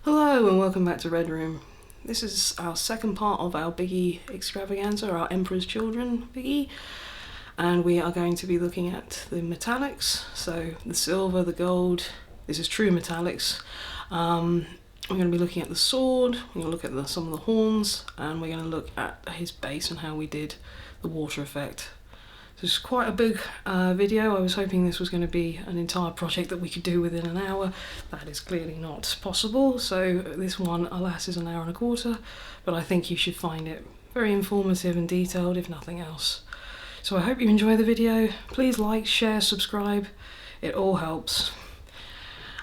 Hello and welcome back to Red Room. This is our second part of our Biggy extravaganza, our Emperor's Children Biggy, and we are going to be looking at the metallics, so the silver, the gold. This is true metallics. We're going to be looking at the sword, we're going to look at some of the horns, and we're going to look at his base and how we did the water effect. So it's quite a big video. I was hoping this was going to be an entire project that we could do within an hour. That is clearly not possible, so this one, alas, is an hour and a quarter, but I think you should find it very informative and detailed, if nothing else. So I hope you enjoy the video. Please like, share, subscribe. It all helps.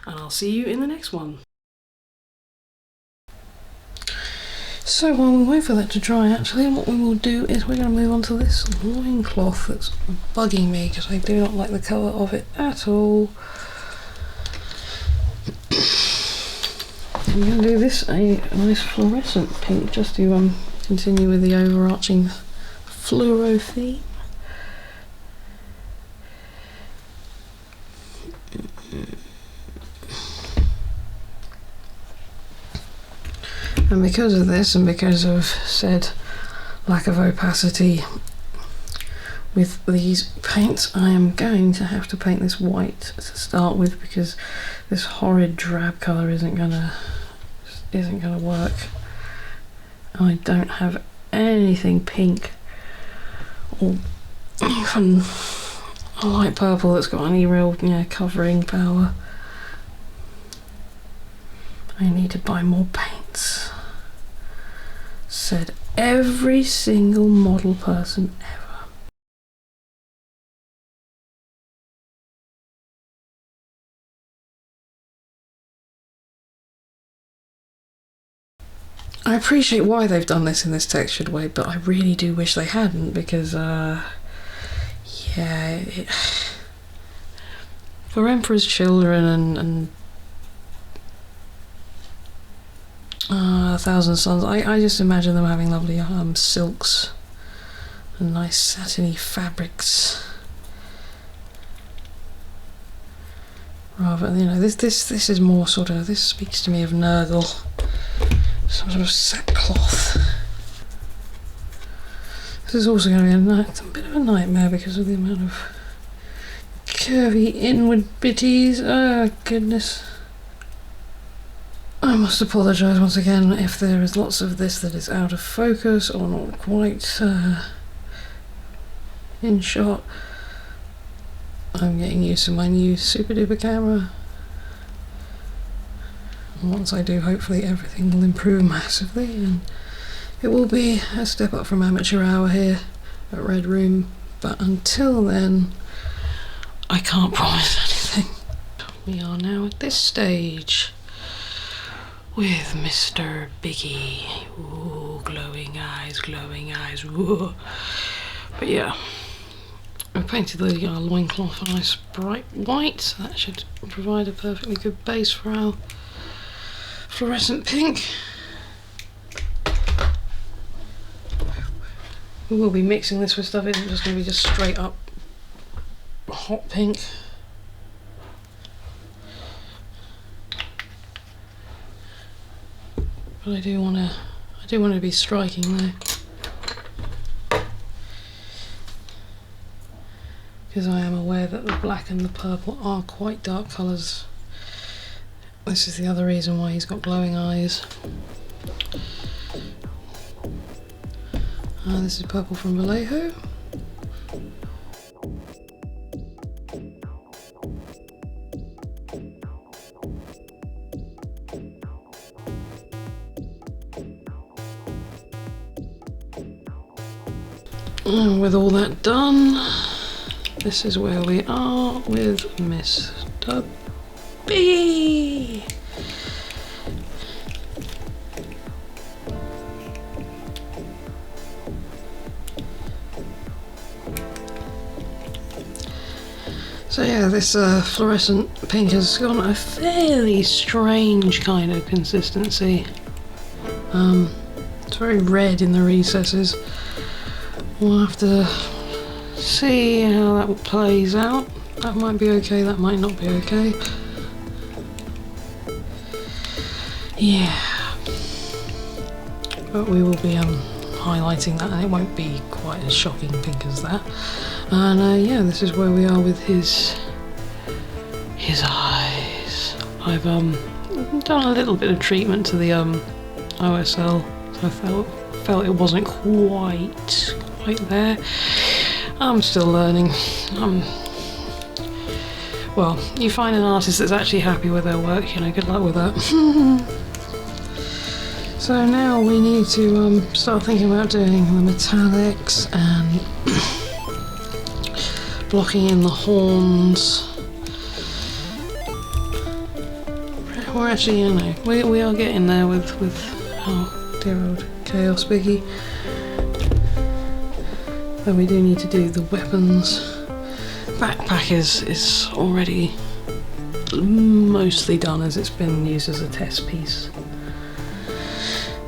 And I'll see you in the next one. So while we wait for that to dry, actually, what we will do is we're going to move on to this loincloth that's bugging me because I do not like the colour of it at all. I'm going to do this a nice fluorescent pink just to continue with the overarching fluoro theme. And because of this, and because of said lack of opacity with these paints, I am going to have to paint this white to start with because this horrid drab colour isn't gonna work. I don't have anything pink or even a light purple that's got any real, covering power. I need to buy more paints. Said every single model person ever. I appreciate why they've done this in this textured way, but I really do wish they hadn't because, for Emperor's Children and 1,000 Suns, I just imagine them having lovely silks and nice satiny fabrics. Rather, this is more sort of, this speaks to me of Nurgle, some sort of sackcloth. This is also going to be a bit of a nightmare because of the amount of curvy inward bitties. Oh goodness. I must apologise once again if there is lots of this that is out of focus or not quite in shot. I'm getting used to my new super duper camera. And once I do, hopefully everything will improve massively and it will be a step up from amateur hour here at Red Room. But until then, I can't promise anything. We are now at this stage with Mr. Biggy. Ooh, glowing eyes, ooh. But yeah, I painted the loincloth a nice bright white, so that should provide a perfectly good base for our fluorescent pink. We will be mixing this with stuff, it isn't just going to be just straight up hot pink. But I do want to be striking though, because I am aware that the black and the purple are quite dark colours. This is the other reason why he's got glowing eyes. This is purple from Vallejo. And with all that done, this is where we are with Mr. B. So yeah, this fluorescent pink has gone a fairly strange kind of consistency. It's very red in the recesses. We'll have to see how that plays out. That might be okay, that might not be okay. Yeah, but we will be highlighting that, and it won't be quite as shocking pink as that. And yeah, this is where we are with his eyes. I've done a little bit of treatment to the OSL, so I felt it wasn't quite there. I'm still learning. Well, you find an artist that's actually happy with their work, you know, good luck with that. So now we need to start thinking about doing the metallics and blocking in the horns. We're actually, you know, we are getting there with our dear old Chaos Biggy. But we do need to do the weapons. Backpack is already mostly done, as it's been used as a test piece.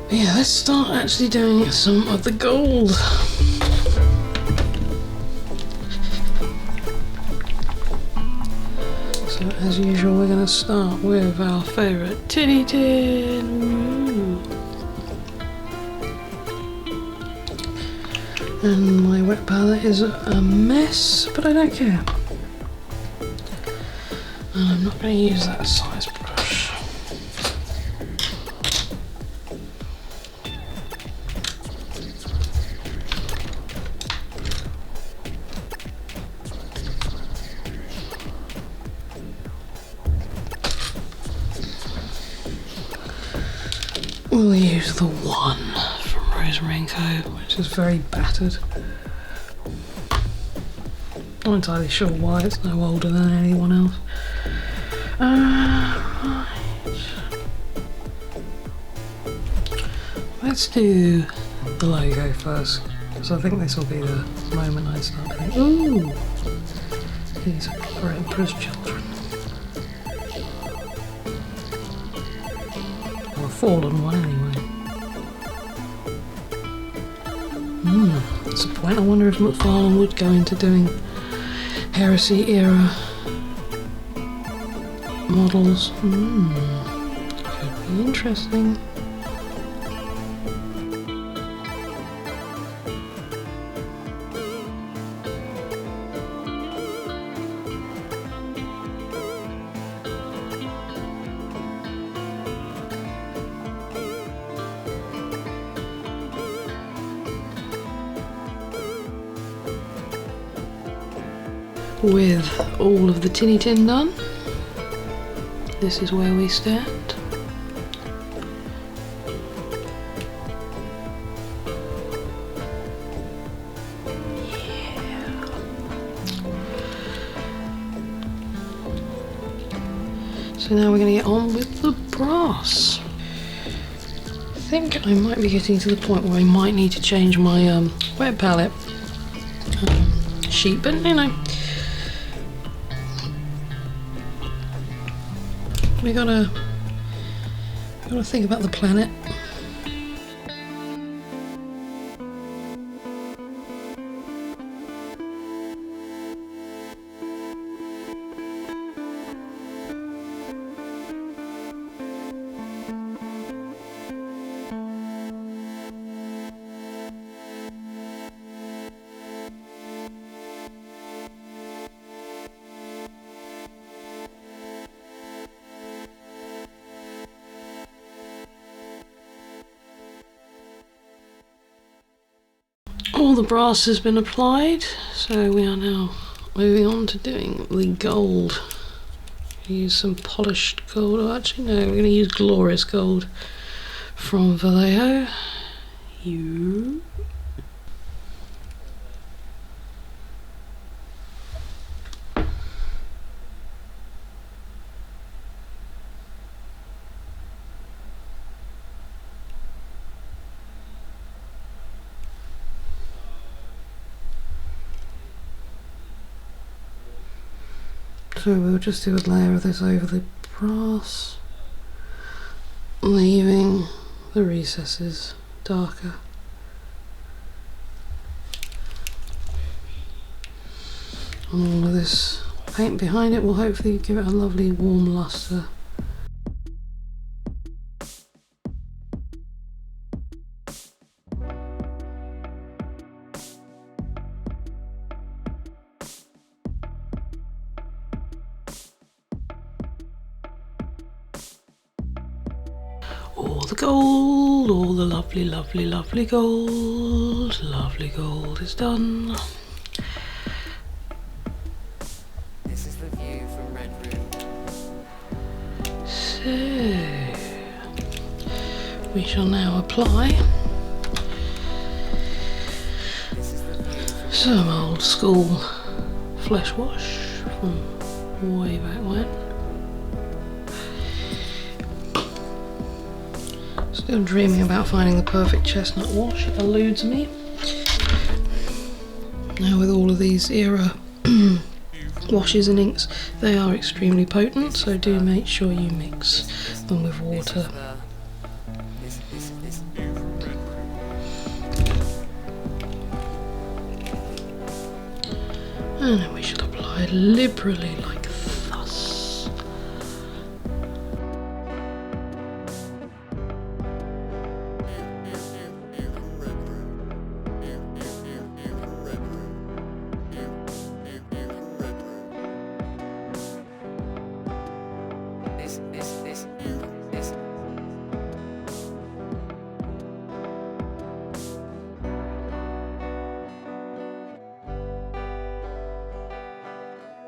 But yeah, let's start actually doing some of the gold. So as usual, we're going to start with our favourite tinny tin. And my wet palette is a mess, but I don't care. And I'm not going to use that size brush. We'll use the one from Rosemary & Co, which is very battered. Not entirely sure why, it's no older than anyone else. Right. Let's do the logo first, because I think this will be the moment I start thinking, ooh, these are Emperor's children. Or a fallen one anyway. That's the point. I wonder if McFarlane would go into doing Heresy era models. Could be interesting. With all of the tinny tin done, this is where we stand. Yeah. So now we're going to get on with the brass. I think I might be getting to the point where I might need to change my wet palette sheet, but you know. We gotta think about the planet. All the brass has been applied, so we are now moving on to doing the gold. Use some polished gold. Oh, actually, no, we're going to use glorious gold from Vallejo. So we'll just do a layer of this over the brass, leaving the recesses darker. And all of this paint behind it will hopefully give it a lovely warm luster. the gold, all the lovely, lovely, lovely gold. Lovely gold is done. This is the view from Red Room. So, we shall now apply some old school flesh wash from way back when. Still dreaming about finding the perfect chestnut wash, it eludes me. Now with all of these era washes and inks, they are extremely potent, so do make sure you mix them with water. And then we shall apply liberally like thus.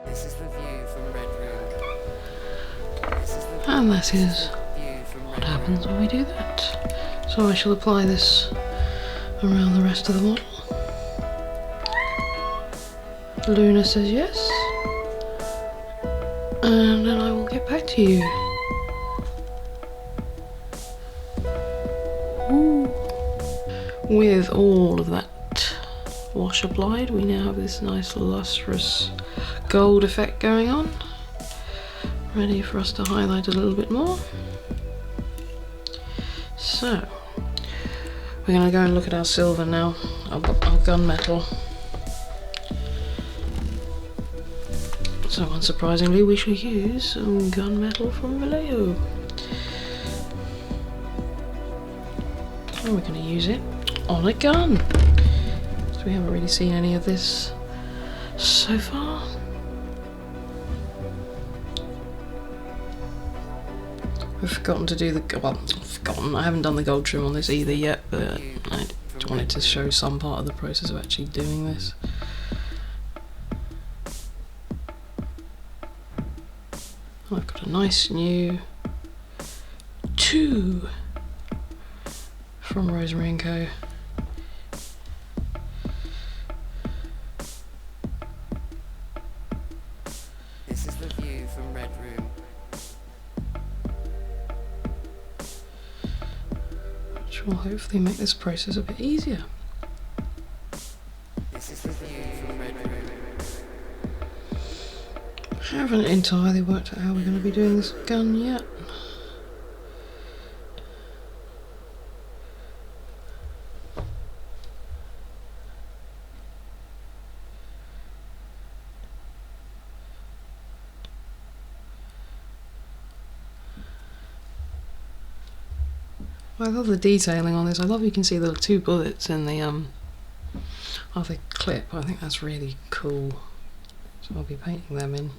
This is the view from Red Room. And that is what happens when we do that. So I shall apply this around the rest of the model. Luna says yes. And then I will get back to you. Ooh. With all of that wash applied, we now have this nice lustrous gold effect going on. Ready for us to highlight a little bit more. So, we're going to go and look at our silver now, our gunmetal. So unsurprisingly, we shall use some gunmetal from Vallejo. And we're going to use it on a gun. So we haven't really seen any of this so far. I've forgotten to do the, well, I haven't done the gold trim on this either yet, but I wanted to show some part of the process of actually doing this. I've got a nice new 2 from Rosemary & Co. This is the view from Red Room. Which will hopefully make this process a bit easier. This is the view from Red Room. I haven't entirely worked out how we're going to be doing this gun yet. I love the detailing on this. I love you can see the 2 bullets in the other clip. I think that's really cool. So I'll be painting them in.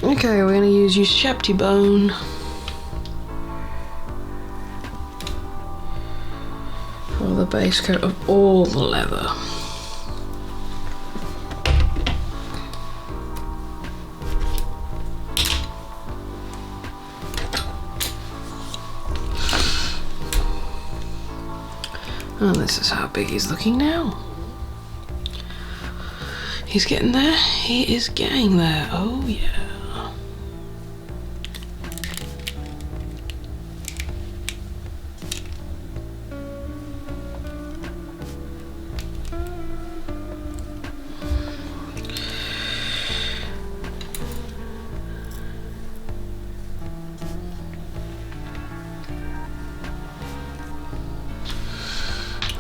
Okay, we're going to use Ushabti bone for the base coat of all the leather. And this is how big he's looking now. He's getting there. He is getting there. Oh yeah.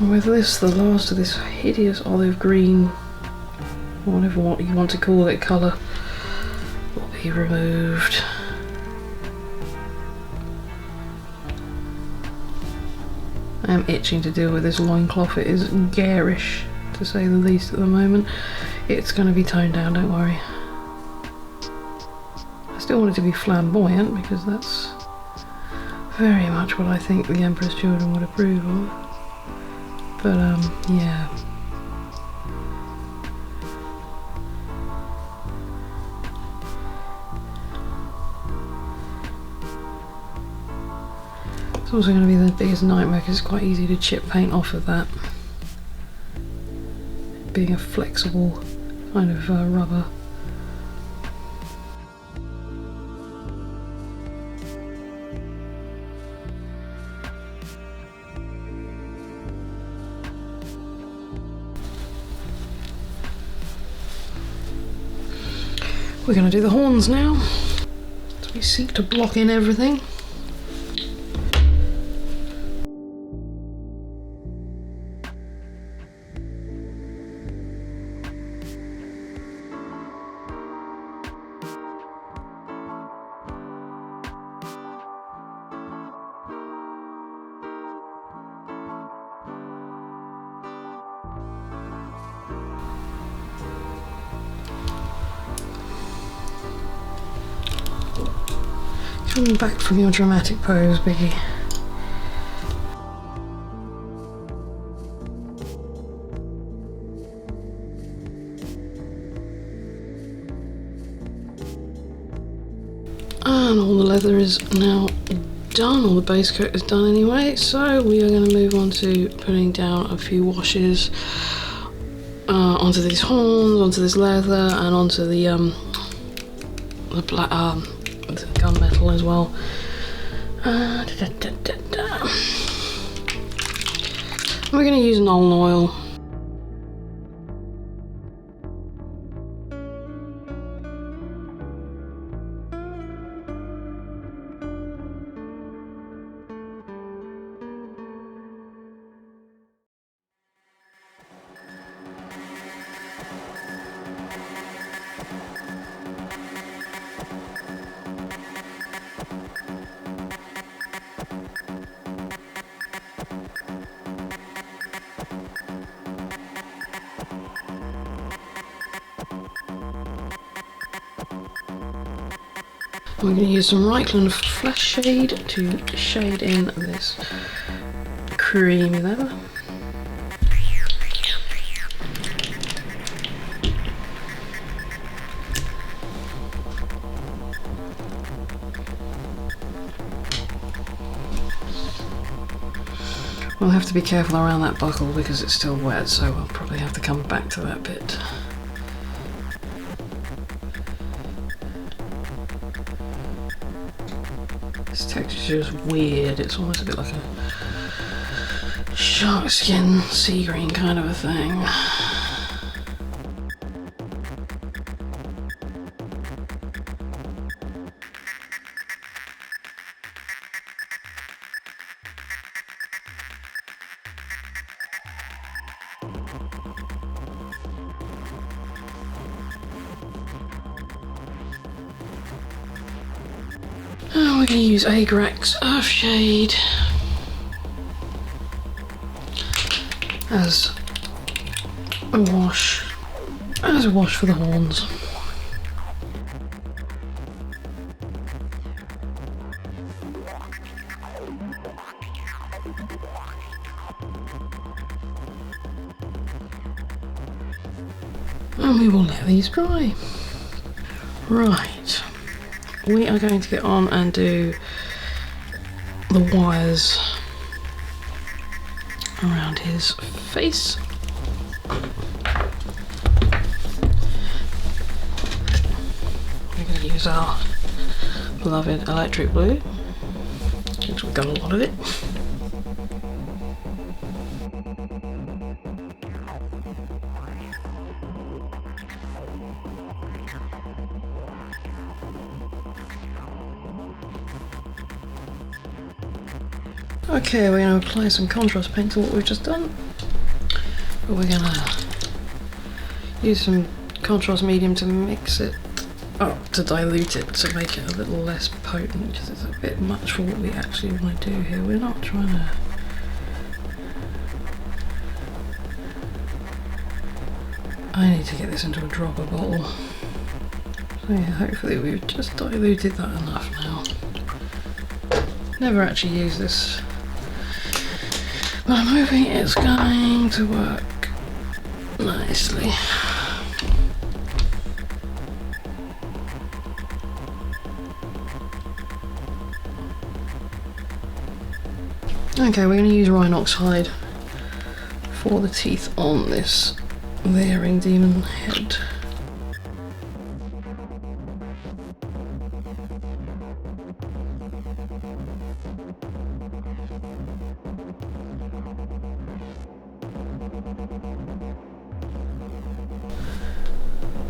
With this, the last of this hideous olive green whatever what you want to call it, colour, will be removed. I am itching to deal with this loincloth. It is garish, to say the least, at the moment. It's going to be toned down, don't worry. I still want it to be flamboyant, because that's very much what I think the Emperor's Children would approve of. But, yeah. It's also going to be the biggest nightmare because it's quite easy to chip paint off of that. Being a flexible kind of rubber. We're going to do the horns now. So we seek to block in everything. Come back from your dramatic pose, Biggy. And all the leather is now done, all the base coat is done anyway, so we are going to move on to putting down a few washes onto these horns, onto this leather, and onto the black gunmetal as well. We're going to use Nuln oil. We're going to use some Reichland Flesh Shade to shade in this creamy leather. We'll have to be careful around that buckle because it's still wet, so we'll probably have to come back to that bit. This texture is weird, it's almost a bit like a shark skin sea green kind of a thing. Oh, we're going to use Agrax Earthshade as a wash for the horns. And we will let these dry. Right. We are going to get on and do the wires around his face. We're going to use our beloved electric blue, which we've got a lot of it. Okay, we're going to apply some contrast paint to what we've just done. We're going to use some contrast medium to mix it up, to dilute it, to make it a little less potent, because it's a bit much for what we actually want to do here. We're not trying to... I need to get this into a dropper bottle. So yeah, hopefully we've just diluted that enough now. Never actually used this, but I'm hoping it's going to work nicely. Okay, we're going to use Rhinox hide for the teeth on this Leering demon head.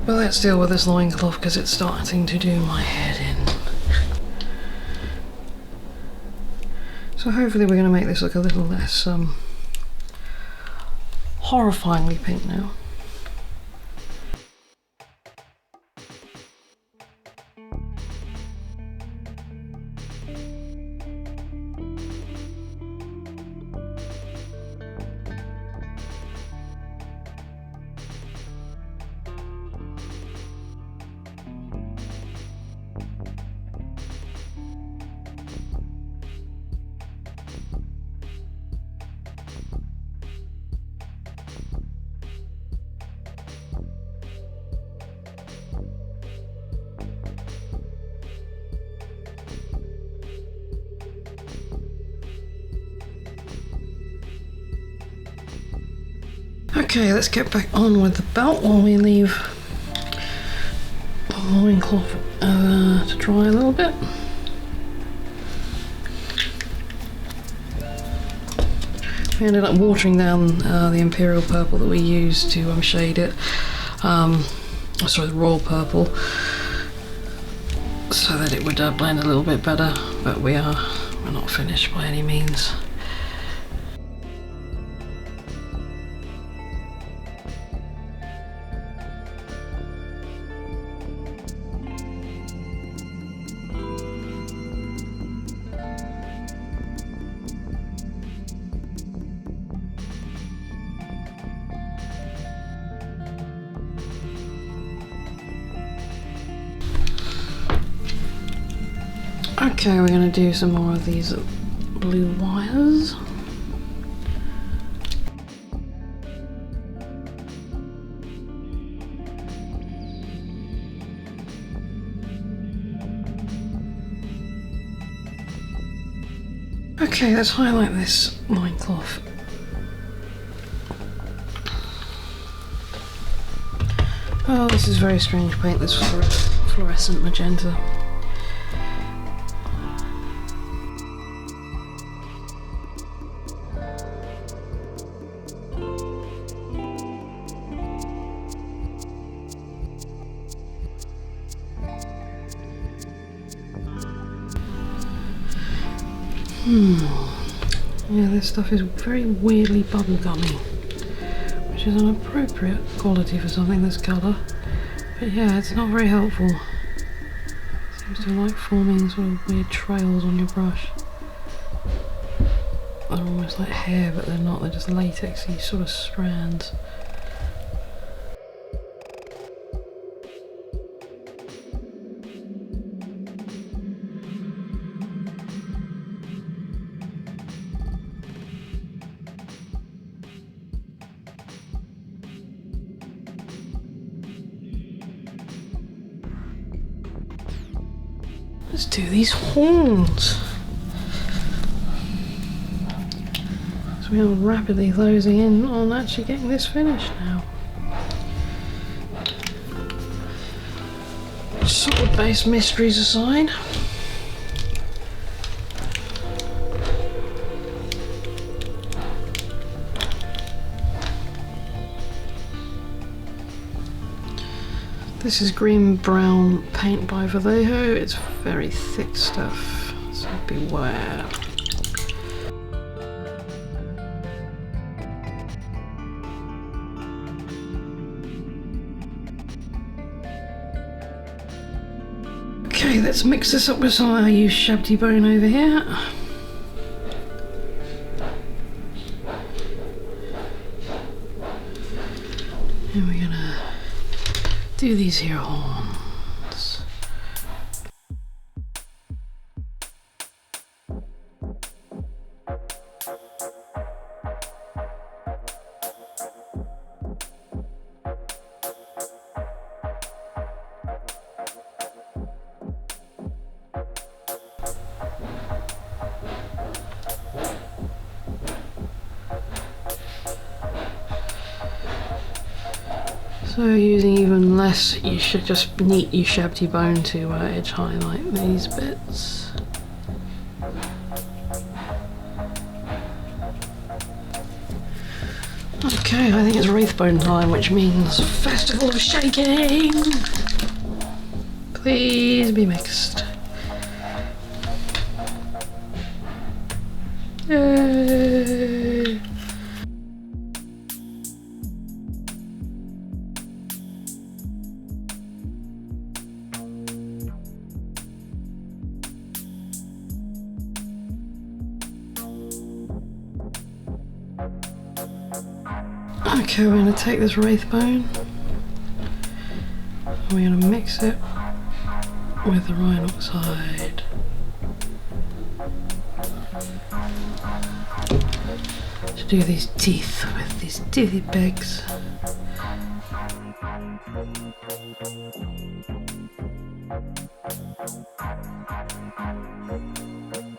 But let's deal with this loincloth because it's starting to do my head in. So hopefully we're going to make this look a little less horrifyingly pink now. Okay, let's get back on with the belt while we leave the loincloth to dry a little bit. We ended up watering down the imperial purple that we used to shade it. Sorry, the royal purple, so that it would blend a little bit better. But we're not finished by any means. Okay, we're going to do some more of these blue wires. Okay, let's highlight this loincloth. Oh, this is very strange paint, this fluorescent magenta. Yeah, this stuff is very weirdly bubblegummy, which is an appropriate quality for something this colour. But yeah, it's not very helpful. Seems to like forming sort of weird trails on your brush. They're almost like hair, but they're not, they're just latexy sort of strands. Let's do these horns. So we are rapidly closing in on actually getting this finished now. Solid base mysteries aside. This is green brown paint by Vallejo. It's very thick stuff, so beware. let's mix this up with some of our used shabty bone over here. And we're gonna do these here horns. So using even less, you should just neat your shabty bone to edge highlight these bits. Okay, I think it's Wraithbone time, which means Festival of Shaking! Please be mixed. Yay! Okay, we're going to take this Wraithbone and we're going to mix it with the iron oxide. To do these teeth with these teethy pegs.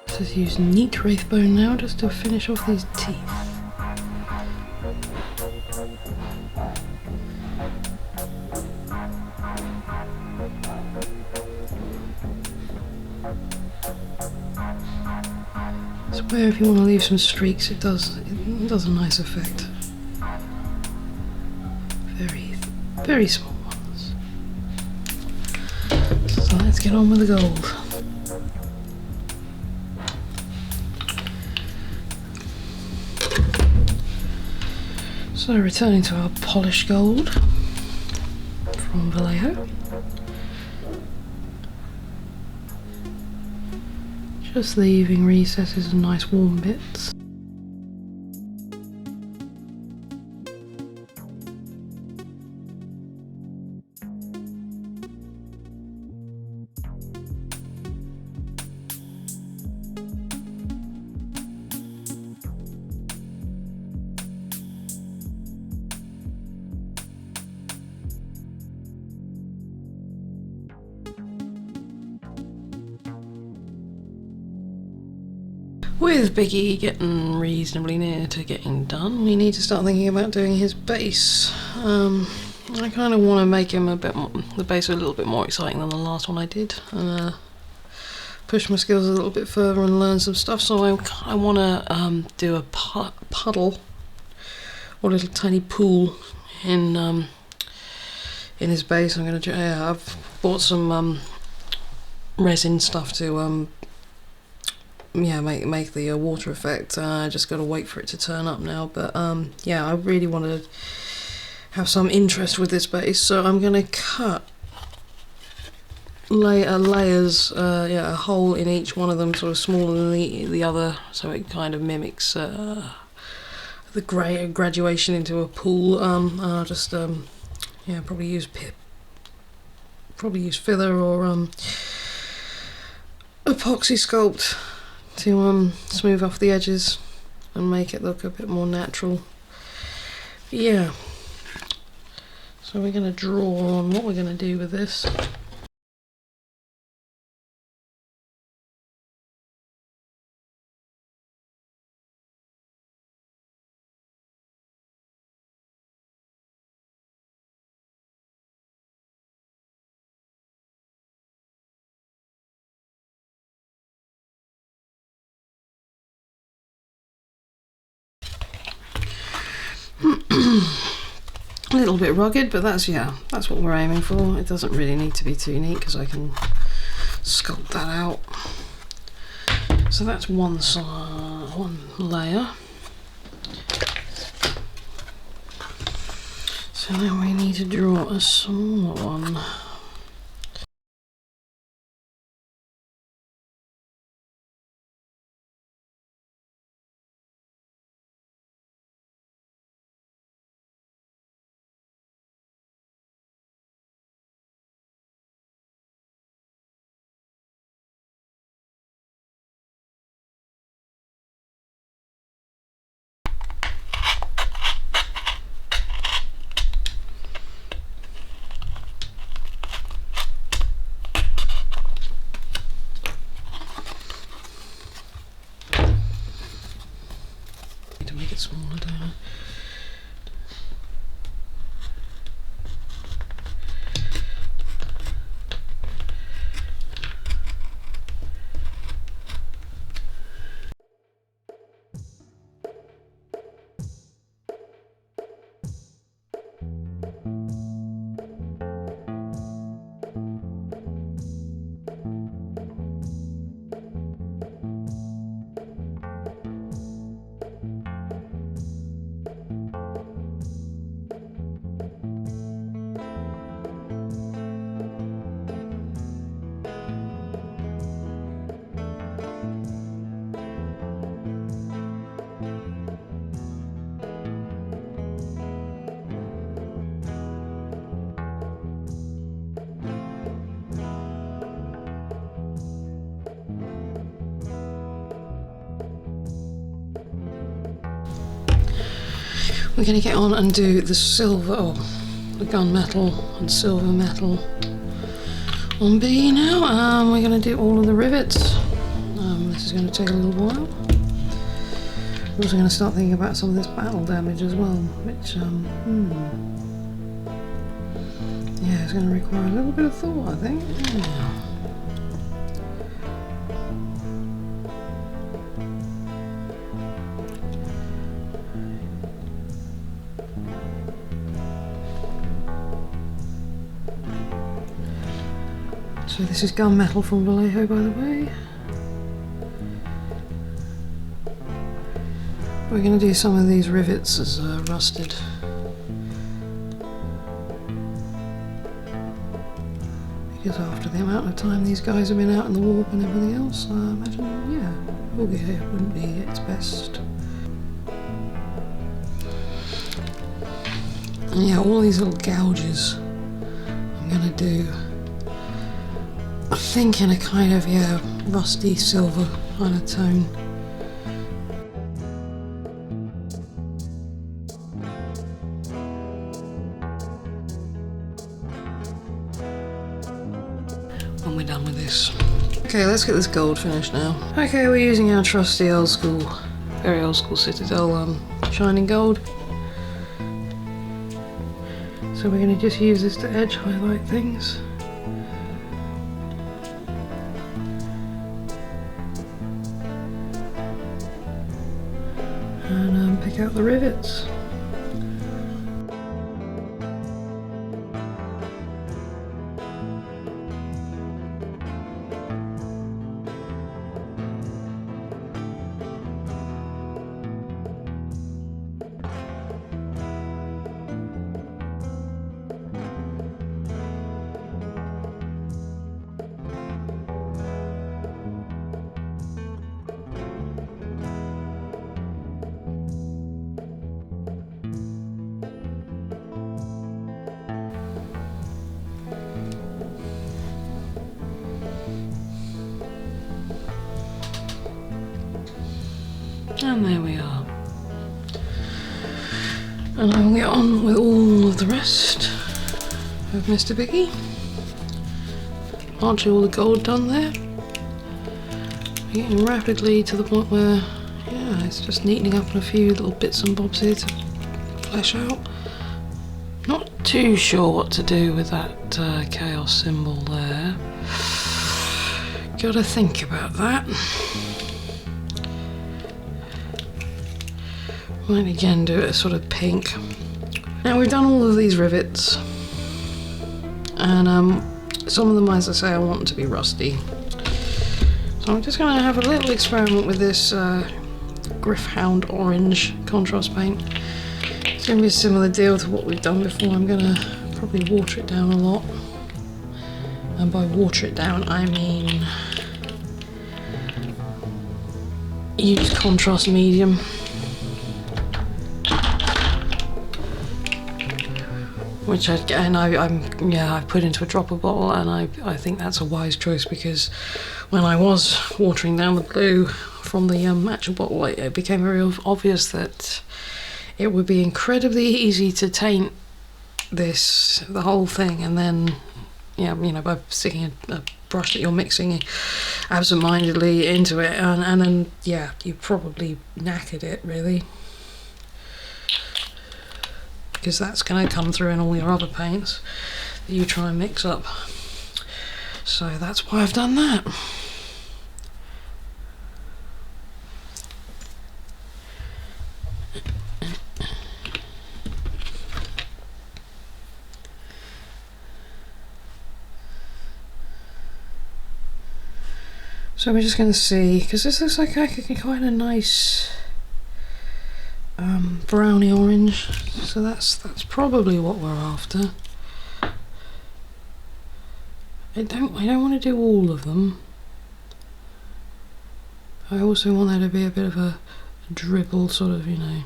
Let's use neat Wraithbone now just to finish off these teeth. Where if you want to leave some streaks, it does a nice effect. Very small ones. So let's get on with the gold. So returning to our polished gold from Vallejo. Just leaving recesses and nice warm bits. With Biggy getting reasonably near to getting done, we need to start thinking about doing his base. I kind of want to make him the base a little bit more exciting than the last one I did, and push my skills a little bit further and learn some stuff. So I want to do a puddle or a little tiny pool in his base. I'm gonna I've bought some resin stuff to make the water effect. I just got to wait for it to turn up now, but yeah, I really want to have some interest with this base, so I'm going to cut layers, a hole in each one of them, sort of smaller than the other, so it kind of mimics the graduation into a pool. I'll just probably use filler or epoxy sculpt to smooth off the edges and make it look a bit more natural. Yeah, so we're going to draw on what we're going to do with this. A little bit rugged, but that's what we're aiming for. It doesn't really need to be too neat because I can sculpt that out. So that's one layer. So now we need to draw a smaller one. Need to make it smaller, don't I? We're going to get on and do the silver, or the gunmetal and silver metal on B now. We're going to do all of the rivets. This is going to take a little while. We're also going to start thinking about some of this battle damage as well, which, yeah, it's going to require a little bit of thought, I think. Yeah. So this is gunmetal from Vallejo, by the way. We're going to do some of these rivets as rusted. Because after the amount of time these guys have been out in the warp and everything else, I imagine, yeah, auger here wouldn't be its best. And yeah, all these little gouges I'm going to do, I think, in a kind of, yeah, rusty silver kind of tone. When we're done with this. Okay, let's get this gold finished now. Okay, we're using our trusty old school, very old school Citadel shining gold. So we're going to just use this to edge highlight things. And pick out the rivets. And there we are. And I will get on with all of the rest of Mr. Biggy. Largely all the gold done there. Getting rapidly to the point where, yeah, it's just neatening up on a few little bits and bobs here to flesh out. Not too sure what to do with that chaos symbol there. Gotta think about that. Might again do it a sort of pink. Now we've done all of these rivets, and some of them, as I say, I want to be rusty. So I'm just going to have a little experiment with this Griffhound orange contrast paint. It's going to be a similar deal to what we've done before. I'm going to probably water it down a lot, and by water it down I mean use contrast medium. Which I've put into a dropper bottle, and I think that's a wise choice, because when I was watering down the blue from the actual bottle, it became very obvious that it would be incredibly easy to taint the whole thing, and then, yeah, you know, by sticking a brush that you're mixing absent-mindedly into it, and then, yeah, you probably knackered it, really. because that's going to come through in all your other paints that you try and mix up. So that's why I've done that. So we're just going to see, because this looks like quite a nice browny orange, so that's probably what we're after. I don't want to do all of them. I also want there to be a bit of a dribble, sort of, you know,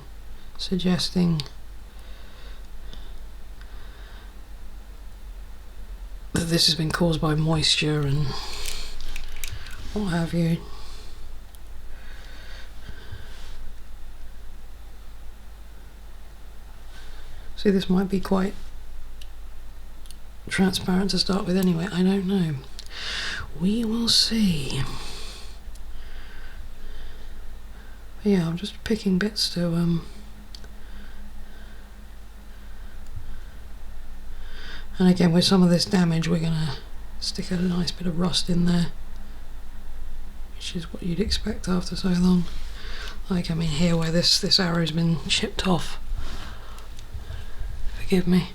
suggesting that this has been caused by moisture and what have you. See, this might be quite transparent to start with anyway, I don't know. We will see. But yeah, I'm just picking bits to and again, with some of this damage, we're gonna stick a nice bit of rust in there, which is what you'd expect after so long. Like, I mean, here where this arrow's been chipped off. Forgive me.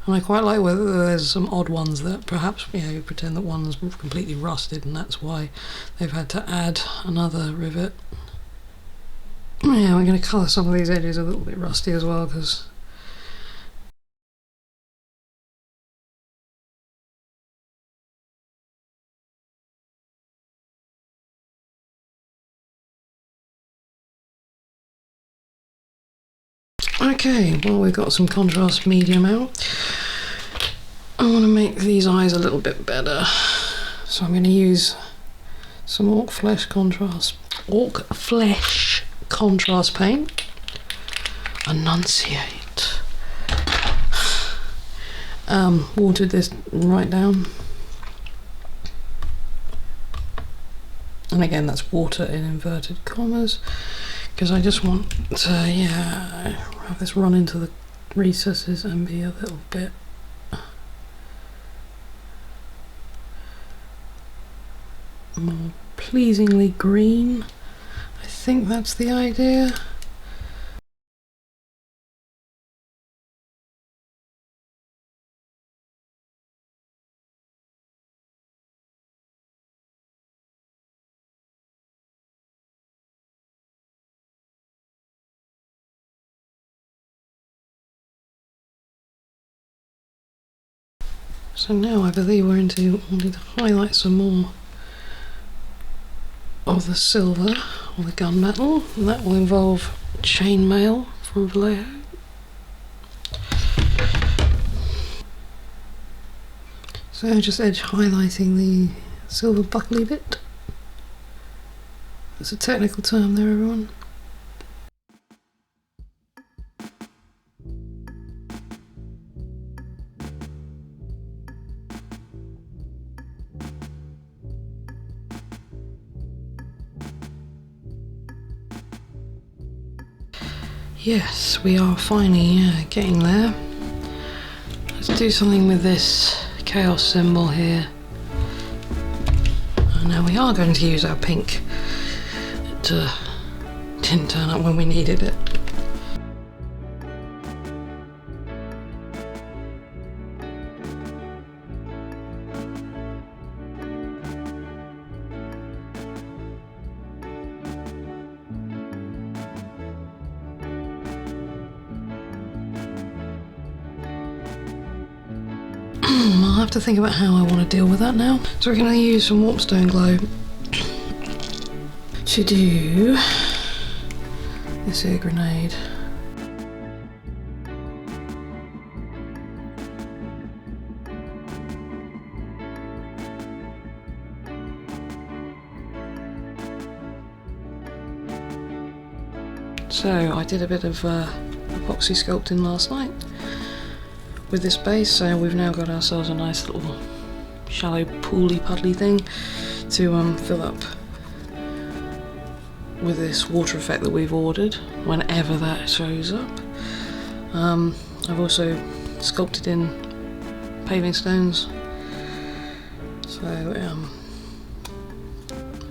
And I quite like whether there's some odd ones that perhaps, you know, pretend that one's completely rusted and that's why they've had to add another rivet. Yeah, we're going to colour some of these edges a little bit rusty as well, because okay, well, we've got some contrast medium out. I want to make these eyes a little bit better, so I'm going to use some orc flesh contrast paint. Enunciate. Watered this right down, and again that's water in inverted commas, because I just want to, yeah, have this run into the recesses and be a little bit more pleasingly green. I think that's the idea. So now I believe we're wanting to highlight some more of the silver or the gunmetal, and that will involve chainmail from Vallejo. So just edge highlighting the silver buckley bit. That's a technical term there, everyone. Yes, we are finally getting there. Let's do something with this chaos symbol here. And now we are going to use our pink. It didn't turn up when we needed it. I'll have to think about how I want to deal with that now. So we're going to use some warpstone glow to do this here grenade. So I did a bit of epoxy sculpting last night with this base, so we've now got ourselves a nice little shallow pooly puddly thing to fill up with this water effect that we've ordered whenever that shows up. I've also sculpted in paving stones, so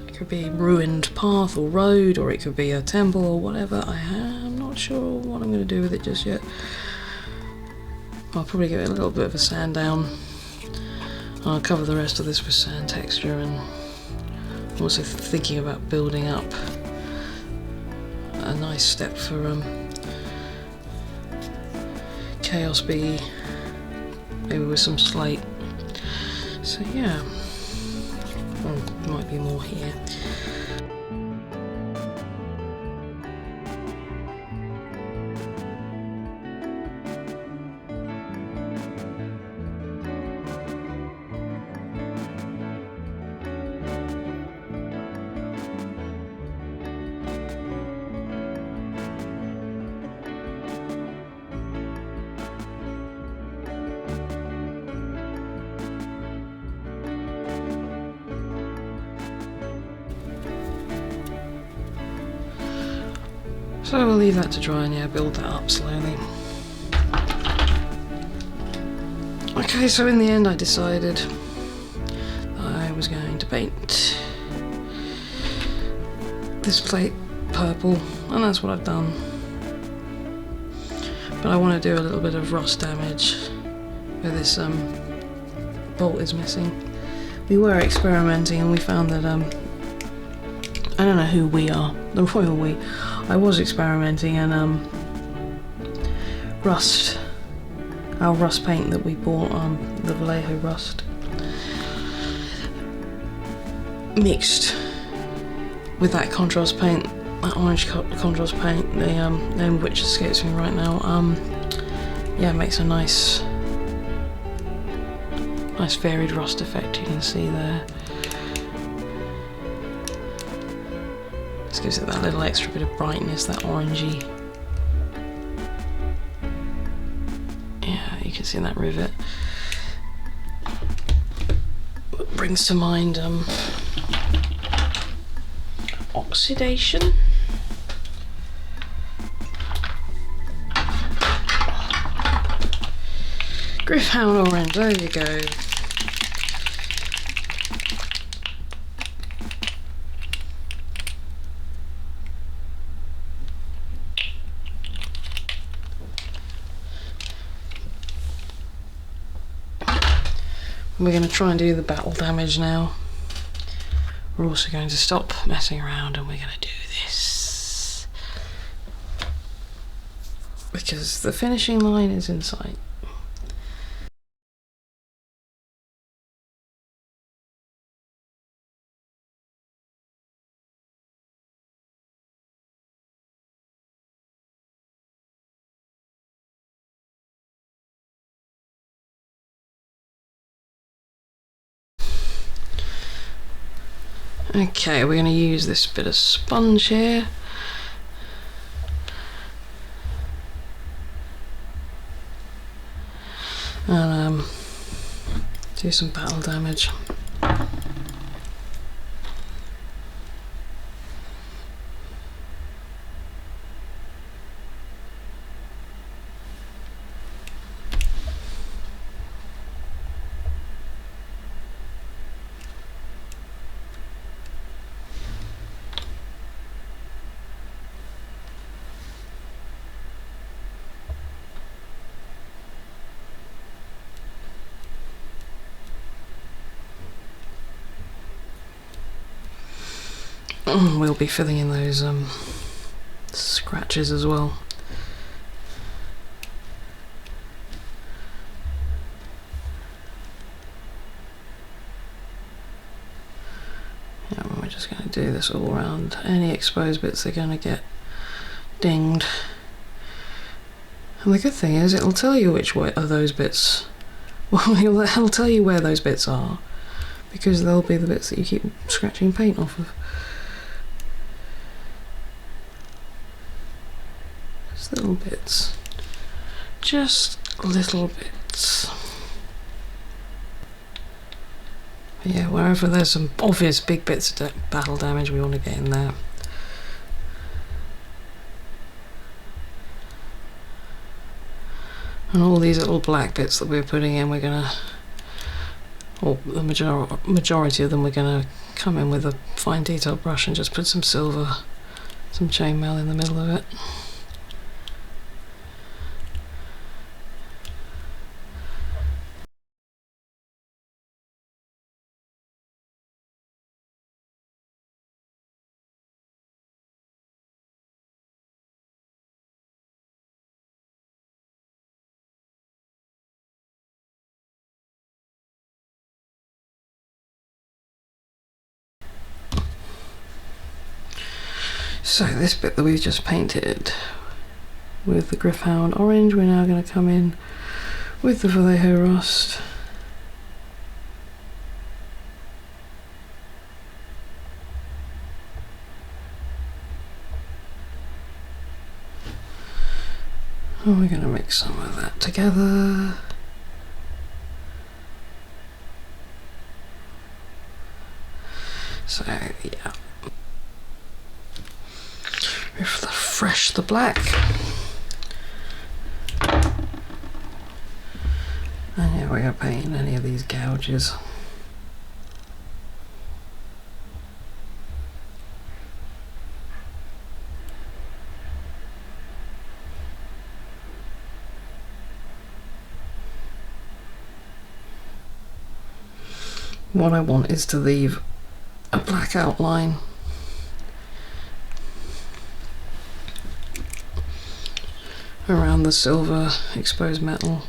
it could be ruined path or road, or it could be a temple or whatever. I'm not sure what I'm going to do with it just yet. I'll probably give it a little bit of a sand down. I'll cover the rest of this with sand texture, and I'm also thinking about building up a nice step for Chaos Biggy, maybe with some slate. So yeah, there might be more here. So we'll leave that to dry and yeah, build that up slowly. Okay, so in the end I decided I was going to paint this plate purple, and that's what I've done. But I want to do a little bit of rust damage where this bolt is missing. We were experimenting and we found that I don't know who we are, the royal we. I was experimenting, and rust, our rust paint that we bought, the Vallejo rust, mixed with that contrast paint, that orange contrast paint, the name of which escapes me right now. Yeah, it makes a nice varied rust effect. You can see there. This gives it that little extra bit of brightness, that orangey. Yeah, you can see that rivet. It brings to mind oxidation. Griffhound orange, there you go. We're going to try and do the battle damage now. We're also going to stop messing around and we're going to do this, because the finishing line is in sight. Okay, we're going to use this bit of sponge here. And do some battle damage. We'll be filling in those scratches as well. Yeah, we're just going to do this all around. Any exposed bits are going to get dinged. And the good thing is it'll tell you which way are those bits. Well, it'll tell you where those bits are, because they'll be the bits that you keep scratching paint off of. Just little bits. Just little bits. Yeah, wherever there's some obvious big bits of battle damage, we want to get in there. And all these little black bits that we're putting in, we're gonna, or the majority of them, we're gonna come in with a fine detail brush and just put some silver, some chainmail in the middle of it. So this bit that we've just painted with the Gryph-hound orange, we're now going to come in with the Vallejo rust. And we're going to mix some of that together. So yeah. Refresh the black. And yeah, we're going to paint any of these gouges. What I want is to leave a black outline around the silver exposed metal.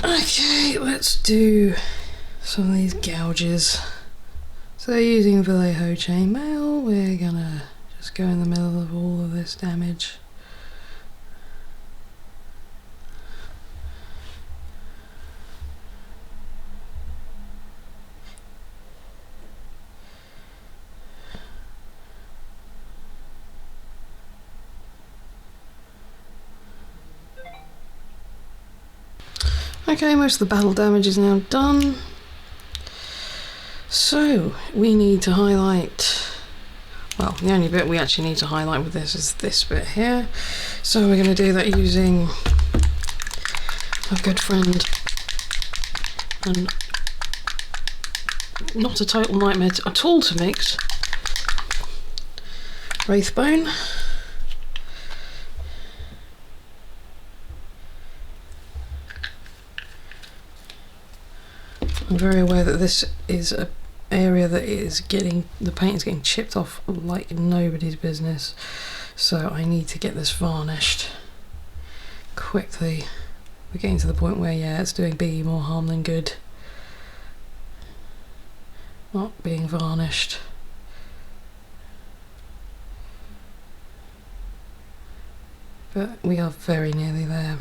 Okay, let's do some of these gouges. So using Vallejo chainmail, we're gonna just go in the middle of all of this damage. Okay, most of the battle damage is now done. So, we need to highlight, well, the only bit we actually need to highlight with this is this bit here. So we're going to do that using a good friend and not a total nightmare at all to mix, Wraithbone. I'm very aware that this is an area that is getting, the paint is getting chipped off like nobody's business, so I need to get this varnished quickly. We're getting to the point where, yeah, it's doing Biggy more harm than good not being varnished. But we are very nearly there.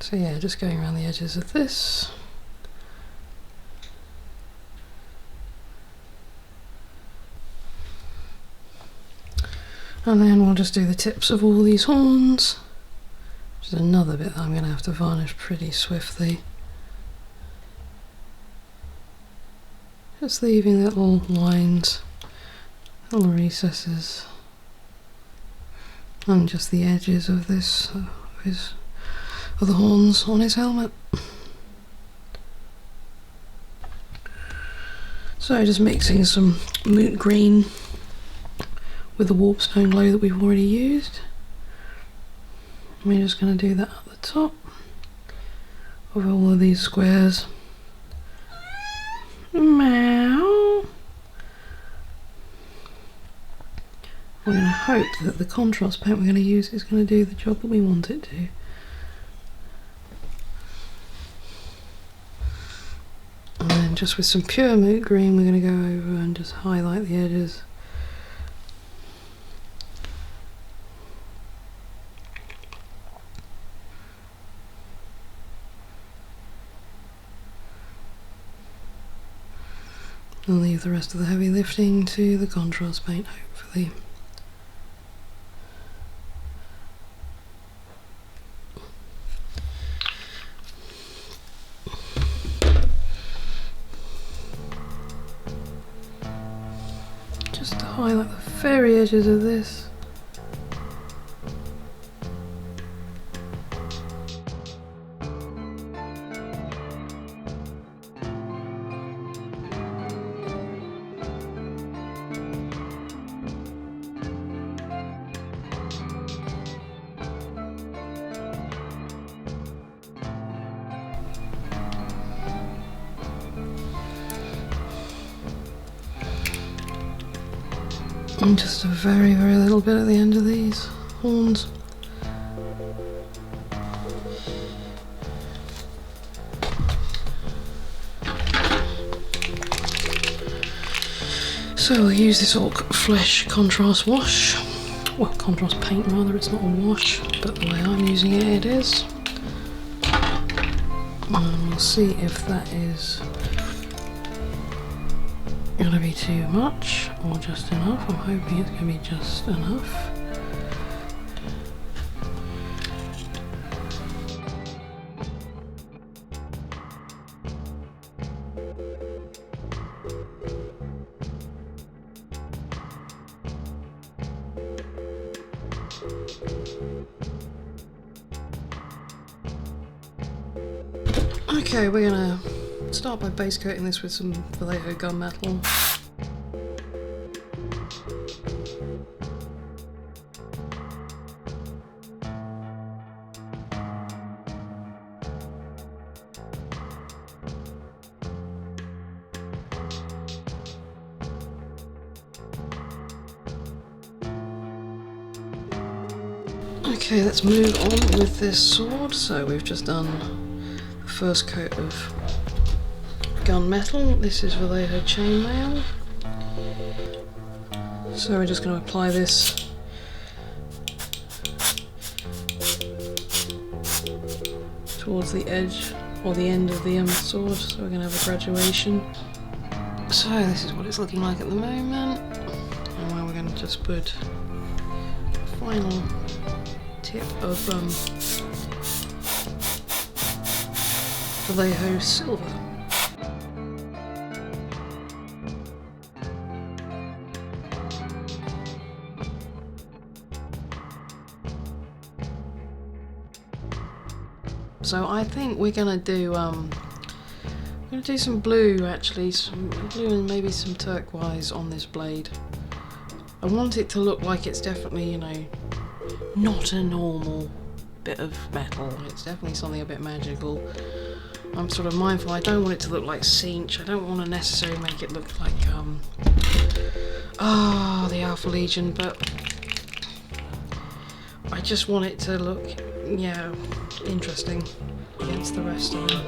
So yeah, just going around the edges of this. And then we'll just do the tips of all these horns, which is another bit that I'm going to have to varnish pretty swiftly. Just leaving little lines, little recesses, and just the edges of this, of the horns on his helmet. So just mixing some moot green with the warpstone glow that we've already used. We're just going to do that at the top. of all of these squares. Meow. We're going to hope that the contrast paint we're going to use is going to do the job that we want it to. And then just with some pure moot green we're going to go over and just highlight the edges. And leave the rest of the heavy lifting to the contrast paint, hopefully. Just to highlight the very edges of this. And just a very, very little bit at the end of these horns. So we'll use this Orc Flesh contrast wash. Well, contrast paint rather, it's not a wash, but the way I'm using it, it is. And we'll see if that is going to be too much or just enough. I'm hoping it's going to be just enough. Okay, we're going to start by base coating this with some Vallejo gunmetal. Okay, let's move on with this sword. So we've just done the first coat of gunmetal. This is Vallejo chainmail. So we're just going to apply this towards the edge or the end of the sword. So we're going to have a graduation. So this is what it's looking like at the moment. And now we're going to just put a final tip of Vallejo silver. So I think we're gonna do some blue, actually, some blue and maybe some turquoise on this blade. I want it to look like it's definitely, you know, not a normal bit of metal. It's definitely something a bit magical. I'm sort of mindful, I don't want it to look like cinch. I don't want to necessarily make it look like the Alpha Legion, but I just want it to look, yeah, interesting against the rest of it.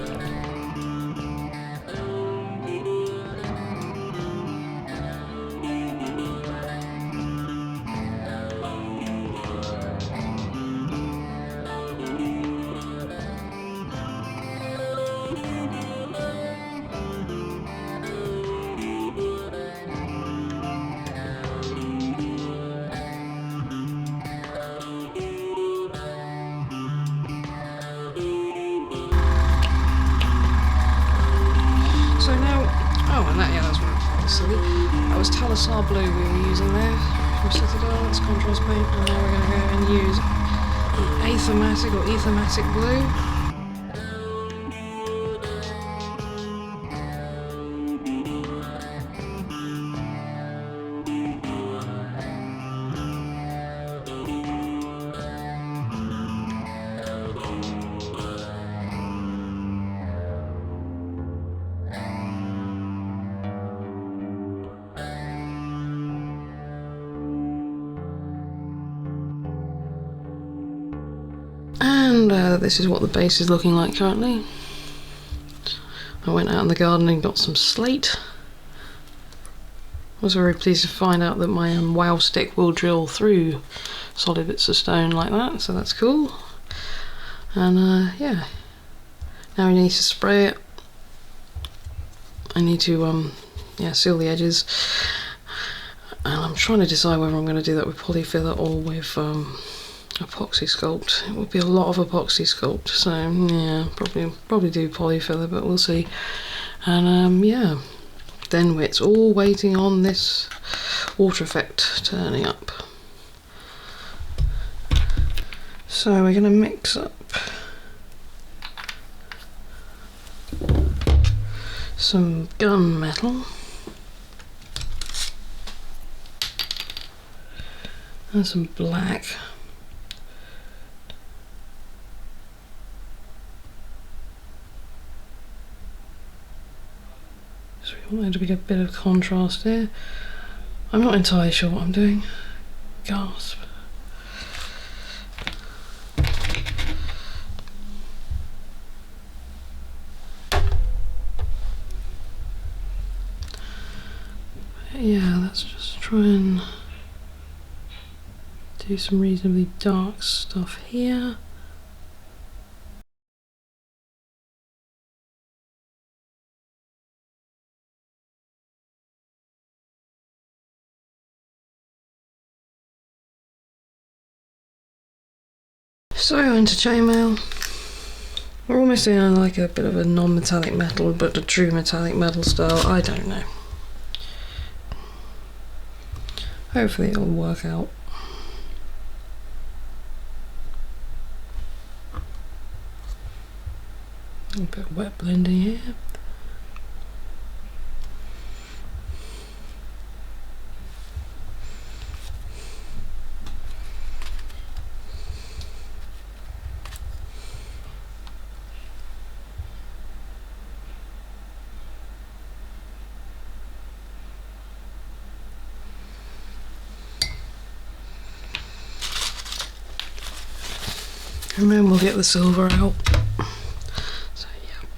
So now, that's what silly. That was Talasar blue we were using there from Citadel. It's contrast paint, and now we're going to go and use Aethematic or Aethematic blue. And this is what the base is looking like currently. I went out in the garden and got some slate. I was very pleased to find out that my wow stick will drill through solid bits of stone like that, so that's cool. And yeah, now I need to spray it. I need to yeah, seal the edges, and I'm trying to decide whether I'm going to do that with polyfiller or with epoxy sculpt. It would be a lot of epoxy sculpt, so yeah, probably do polyfiller, but we'll see. And yeah, then it's all waiting on this water effect turning up. So we're going to mix up some gunmetal and some black. So we want there to be a bit of contrast here. I'm not entirely sure what I'm doing. Gasp. Yeah, let's just try and do some reasonably dark stuff here. So into chainmail. We're almost in like a bit of a non-metallic metal, but a true metallic metal style. I don't know. Hopefully it'll work out. A bit of wet blending here. And then we'll get the silver out. So yeah.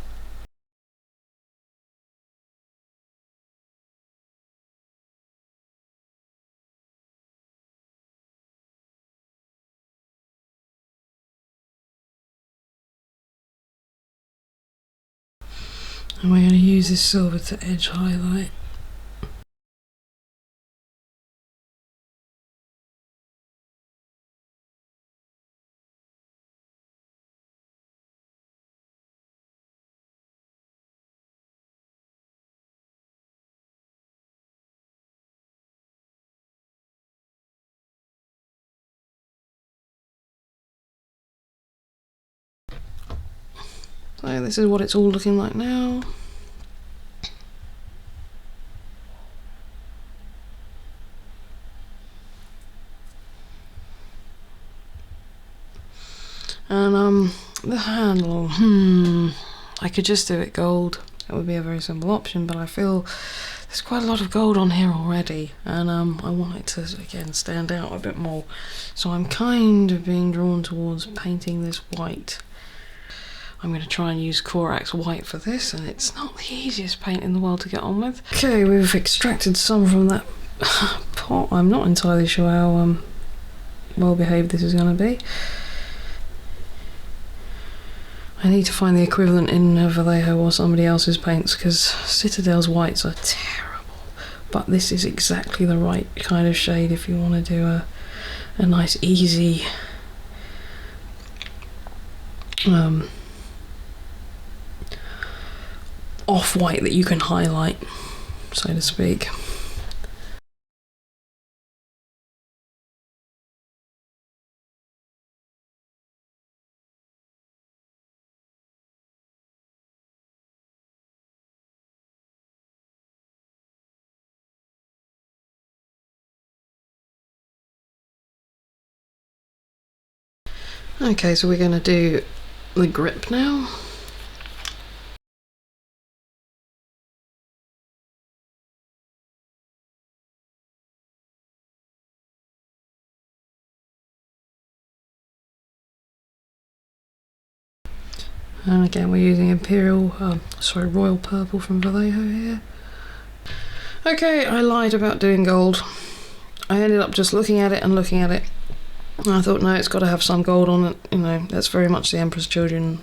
And we're going to use this silver to edge highlight. So this is what it's all looking like now. And the handle, I could just do it gold. That would be a very simple option, but I feel there's quite a lot of gold on here already, and I want it to again stand out a bit more. So I'm kind of being drawn towards painting this white. I'm going to try and use Corax white for this, and it's not the easiest paint in the world to get on with. Okay, we've extracted some from that pot. I'm not entirely sure how well behaved this is going to be. I need to find the equivalent in Vallejo or somebody else's paints, because Citadel's whites are terrible. But this is exactly the right kind of shade if you want to do a nice easy off-white that you can highlight, so to speak. Okay, so we're going to do the grip now. And again, we're using royal purple from Vallejo here. Okay, I lied about doing gold. I ended up just looking at it and looking at it. And I thought, no, it's got to have some gold on it. You know, that's very much the Emperor's Children's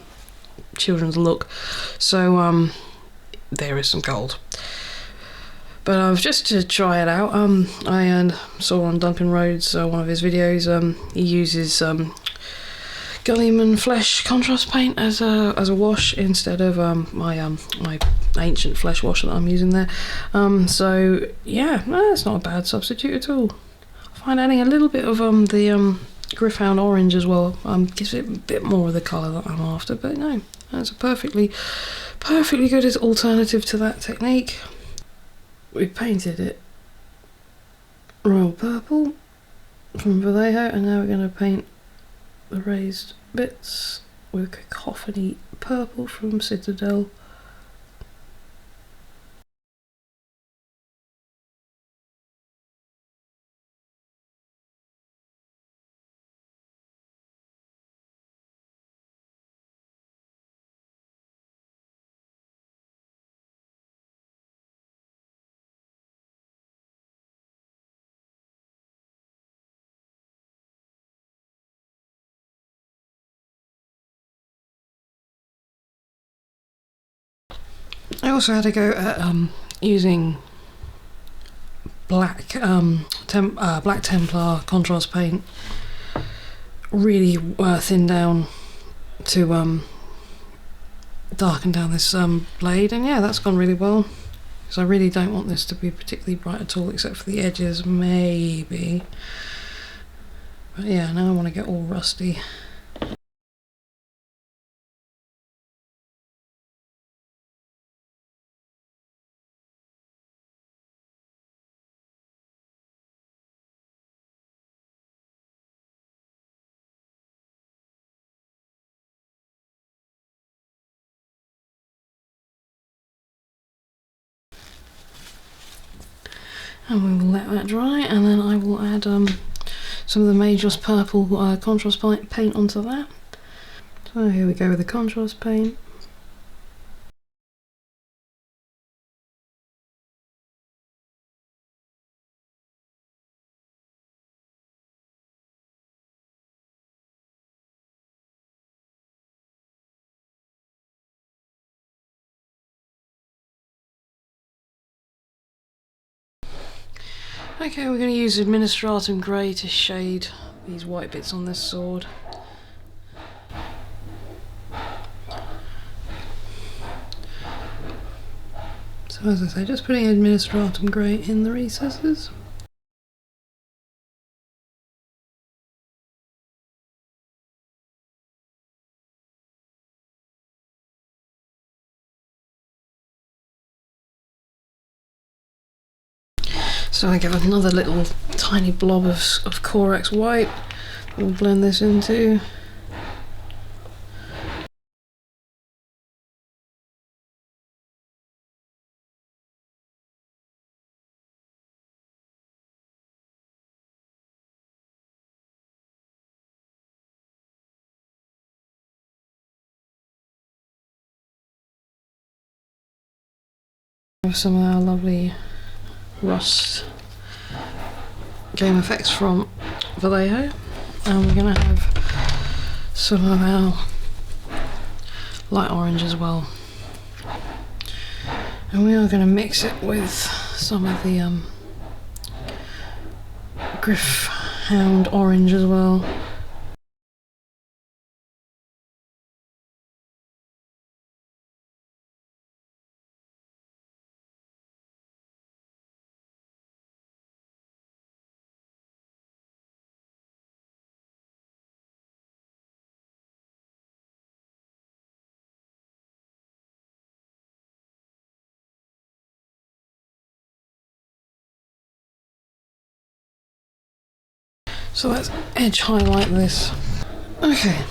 look. So, there is some gold. But just to try it out, I saw on Duncan Rhodes, one of his videos, he uses Gulliman Flesh contrast paint as a wash instead of my ancient flesh wash that I'm using there. So yeah, no, that's not a bad substitute at all. I find adding a little bit of the Griffhound orange as well gives it a bit more of the colour that I'm after. But no, that's a perfectly good alternative to that technique. We painted it royal purple from Vallejo, and now we're going to paint the raised bits with cacophony purple from Citadel. I also had to go at using black Templar contrast paint, really thin down to darken down this blade, and yeah, that's gone really well, because I really don't want this to be particularly bright at all, except for the edges maybe. But yeah, now I want to get all rusty. And we will let that dry, and then I will add some of the Major's purple contrast paint onto that. So here we go with the contrast paint. Okay, we're going to use Administratum Grey to shade these white bits on this sword. So as I say, just putting Administratum Grey in the recesses. So I give another little tiny blob of Corax white. We'll blend this into. Some of our lovely rust game effects from Vallejo, and we're going to have some of our light orange as well, and we are going to mix it with some of the Griffhound orange as well. So let's edge highlight this. Okay,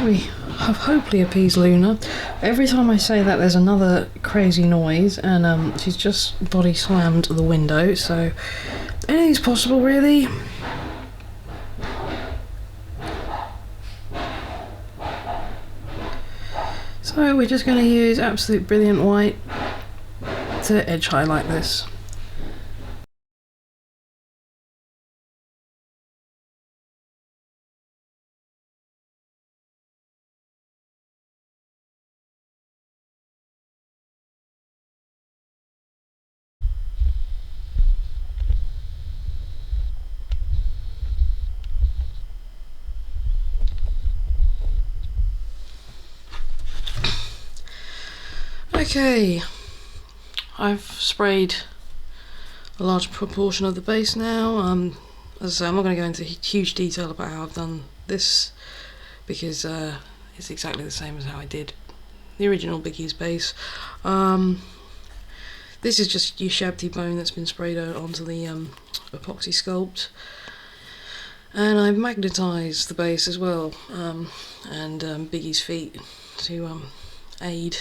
we have hopefully appeased Luna. Every time I say that, there's another crazy noise, and she's just body slammed the window, so anything's possible really. So we're just going to use Absolute Brilliant White to edge highlight this. Okay, I've sprayed a large proportion of the base now. As I say, I'm not going to go into huge detail about how I've done this because it's exactly the same as how I did the original Biggy's base. This is just your shabty bone that's been sprayed onto the epoxy sculpt, and I've magnetised the base as well, and Biggy's feet to aid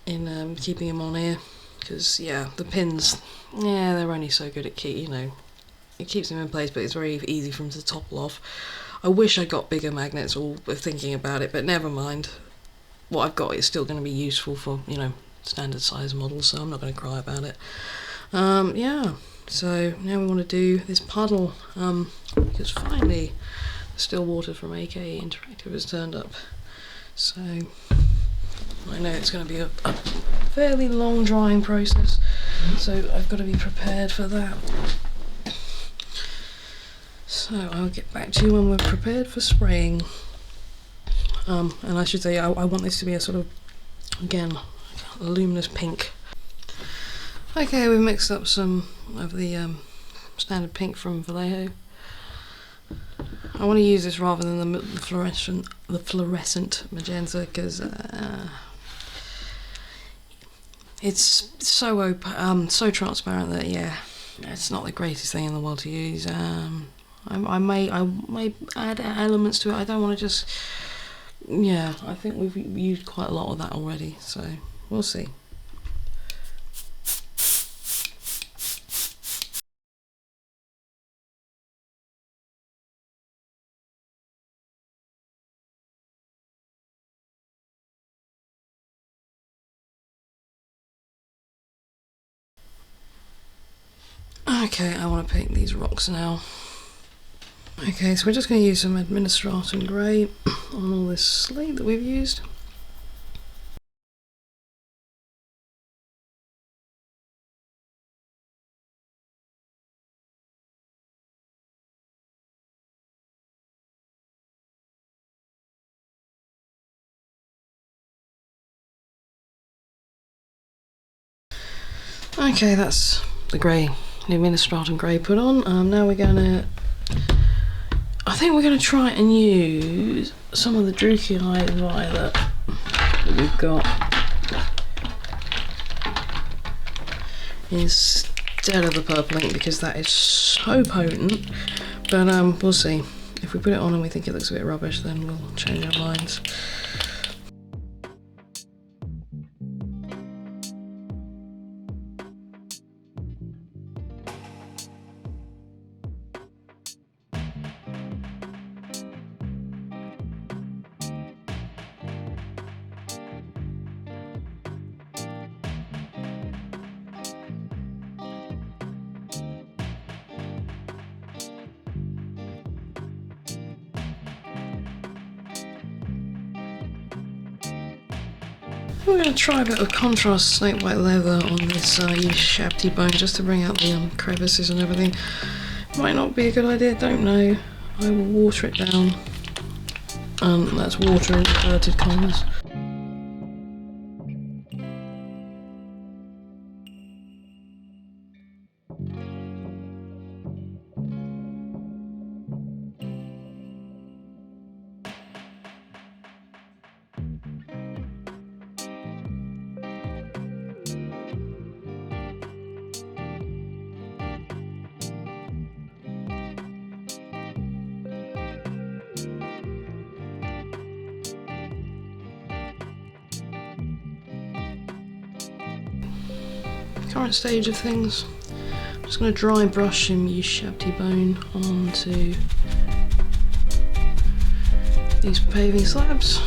in keeping him on here, because yeah, the pins, yeah, they're only so good at it keeps them in place, but it's very easy for them to topple off. I wish I got bigger magnets, or were thinking about it, but never mind. What I've got is still going to be useful for, standard size models, so I'm not going to cry about it. Yeah, so now we want to do this puddle, because finally the still water from AK Interactive has turned up. So I know it's going to be a fairly long drying process, so I've got to be prepared for that. So I'll get back to you when we're prepared for spraying. And I should say, I want this to be a sort of, again, a luminous pink. Okay, we've mixed up some of the standard pink from Vallejo. I want to use this rather than the fluorescent magenta, because it's so so transparent that yeah, it's not the greatest thing in the world to use. I may add elements to it. I don't want to just, yeah, I think we've used quite a lot of that already, so we'll see. Okay, I want to paint these rocks now. Okay, so we're just going to use some Administratum Grey on all this slate that we've used. Okay, that's the grey, the Administratum Grey put on. Now we're going to, I think we're going to try and use some of the Druckii Violet that we've got instead of the purple ink, because that is so potent. But we'll see. If we put it on and we think it looks a bit rubbish, then we'll change our minds. We're going to try a bit of contrast snake white leather on this shabty bone, just to bring out the crevices and everything. Might not be a good idea, don't know. I will water it down. That's water in inverted commas. Current stage of things, I'm just going to dry brush and use shabty bone onto these paving slabs.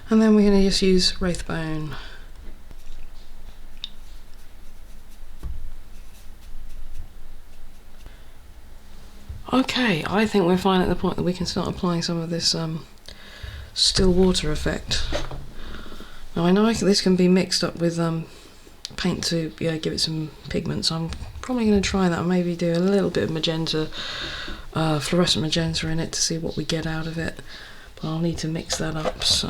And then we're going to just use Wraithbone. Okay, I think we're fine at the point that we can start applying some of this still water effect. Now I know this can be mixed up with paint to give it some pigment, so I'm probably going to try that and maybe do a little bit of magenta, fluorescent magenta in it to see what we get out of it. But I'll need to mix that up, so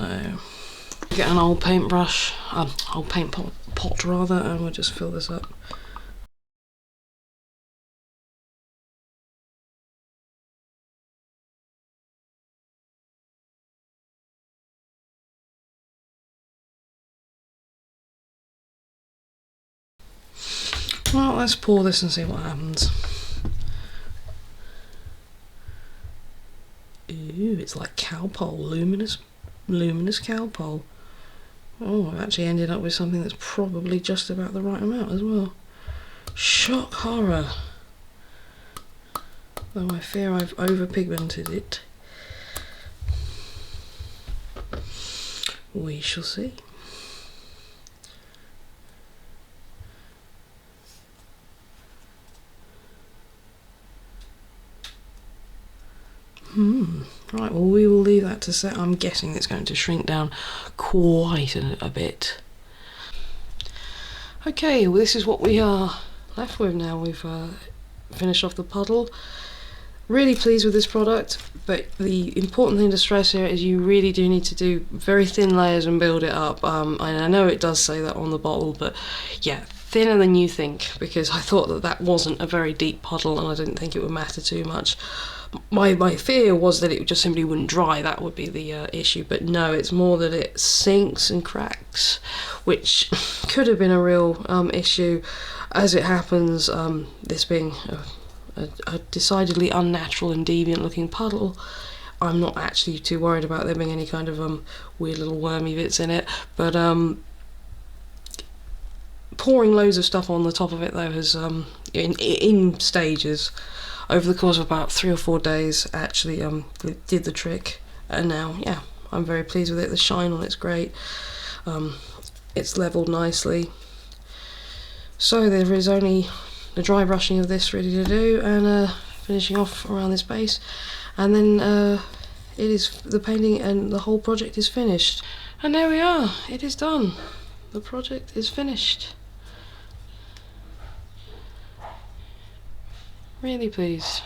get an old paintbrush, old paint pot rather, and we'll just fill this up. Well, let's pour this and see what happens. Ooh, it's like cowpole, luminous cowpole. Oh, I've actually ended up with something that's probably just about the right amount as well. Shock horror. Though I fear I've over-pigmented it. We shall see. Right, well we will leave that to set. I'm guessing it's going to shrink down quite a bit. Okay, well this is what we are left with now. We've finished off the puddle. Really pleased with this product, but the important thing to stress here is you really do need to do very thin layers and build it up. And I know it does say that on the bottle, but yeah, thinner than you think, because I thought that that wasn't a very deep puddle and I didn't think it would matter too much. My fear was that it just simply wouldn't dry, that would be the issue, but no, it's more that it sinks and cracks, which could have been a real issue. As it happens, this being a decidedly unnatural and deviant looking puddle, I'm not actually too worried about there being any kind of weird little wormy bits in it, but pouring loads of stuff on the top of it though has, in stages, over the course of about 3 or 4 days, actually did the trick, and now, yeah, I'm very pleased with it. The shine on it's great. It's leveled nicely. So there is only the dry brushing of this ready to do, and finishing off around this base, and then it is the painting and the whole project is finished. And there we are, it is done. The project is finished. Really pleased.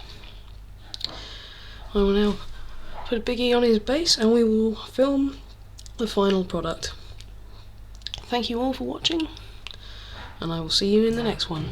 I will now put Biggy on his base and we will film the final product. Thank you all for watching, and I will see you in the next one.